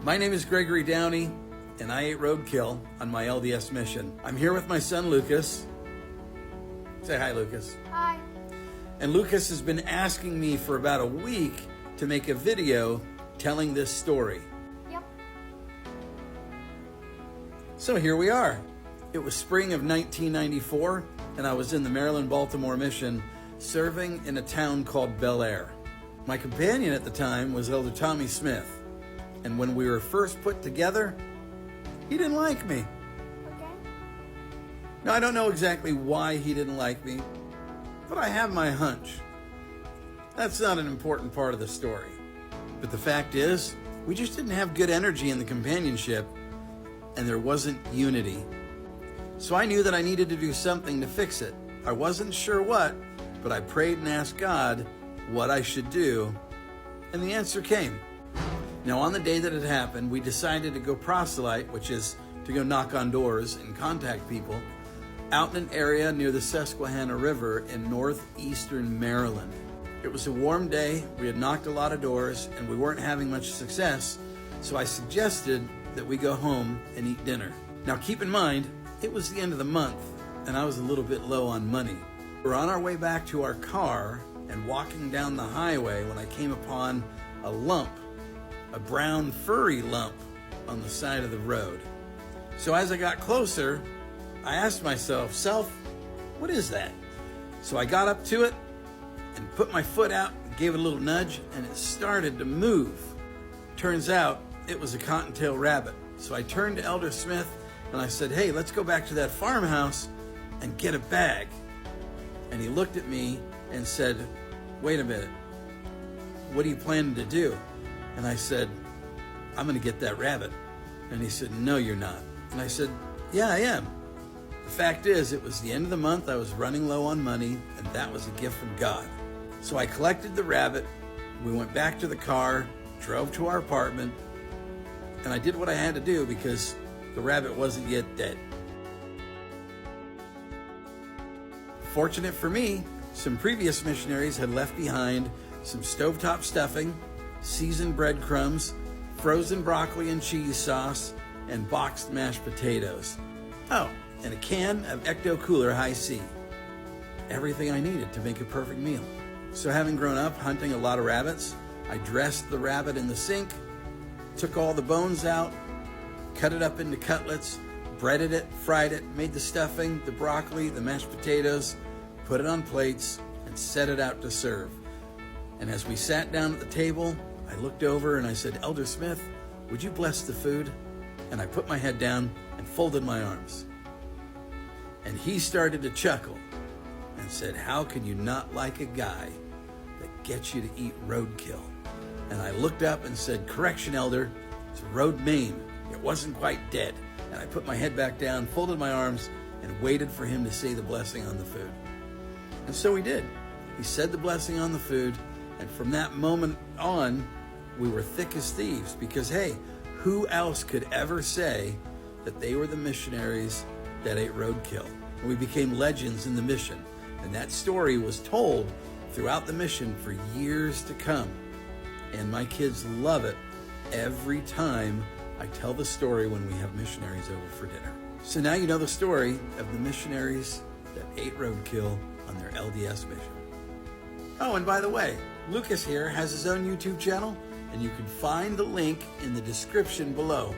My name is Gregory Downey, and I ate roadkill on my LDS mission. I'm here with my son, Lucas. Say hi, Lucas. Hi. And Lucas has been asking me for about a week to make a video telling this story. Yep. So here we are. It was spring of 1994, and I was in the Maryland-Baltimore mission serving in a town called Bel Air. My companion at the time was Elder Tommy Smith, and when we were first put together, he didn't like me. Okay. Now, I don't know exactly why he didn't like me, but I have my hunch. That's not an important part of the story. But the fact is, we just didn't have good energy in the companionship, and there wasn't unity. So I knew that I needed to do something to fix it. I wasn't sure what, but I prayed and asked God what I should do, and the answer came. Now, on the day that it happened, we decided to go proselyte, which is to go knock on doors and contact people, out in an area near the Susquehanna River in northeastern Maryland. It was a warm day, we had knocked a lot of doors, and we weren't having much success, so I suggested that we go home and eat dinner. Now, keep in mind, it was the end of the month, and I was a little bit low on money. We're on our way back to our car and walking down the highway when I came upon a lump, a brown furry lump on the side of the road. So as I got closer, I asked myself, "Self, what is that?" So I got up to it and put my foot out and gave it a little nudge, and it started to move. Turns out it was a cottontail rabbit. So I turned to Elder Smith and I said, "Hey, let's go back to that farmhouse and get a bag." And he looked at me and said, "Wait a minute, what are you planning to do?" And I said, "I'm going to get that rabbit." And he said, "No, you're not." And I said, "Yeah, I am." The fact is, it was the end of the month, I was running low on money, and that was a gift from God. So I collected the rabbit, we went back to the car, drove to our apartment, and I did what I had to do because the rabbit wasn't yet dead. Fortunate for me, some previous missionaries had left behind some stovetop stuffing, seasoned breadcrumbs, frozen broccoli and cheese sauce, and boxed mashed potatoes. Oh, and a can of Ecto Cooler High C. Everything I needed to make a perfect meal. So having grown up hunting a lot of rabbits, I dressed the rabbit in the sink, took all the bones out, cut it up into cutlets, breaded it, fried it, made the stuffing, the broccoli, the mashed potatoes, put it on plates, and set it out to serve. And as we sat down at the table, I looked over and I said, "Elder Smith, would you bless the food?" And I put my head down and folded my arms. And he started to chuckle and said, "How can you not like a guy that gets you to eat roadkill?" And I looked up and said, "Correction, Elder, it's road main. It wasn't quite dead." And I put my head back down, folded my arms, and waited for him to say the blessing on the food. And so he did. He said the blessing on the food, and from that moment on, we were thick as thieves because, hey, who else could ever say that they were the missionaries that ate roadkill? And we became legends in the mission, and that story was told throughout the mission for years to come. And my kids love it every time I tell the story when we have missionaries over for dinner. So now you know the story of the missionaries that ate roadkill on their LDS mission. Oh, and by the way, Lucas here has his own YouTube channel, and you can find the link in the description below.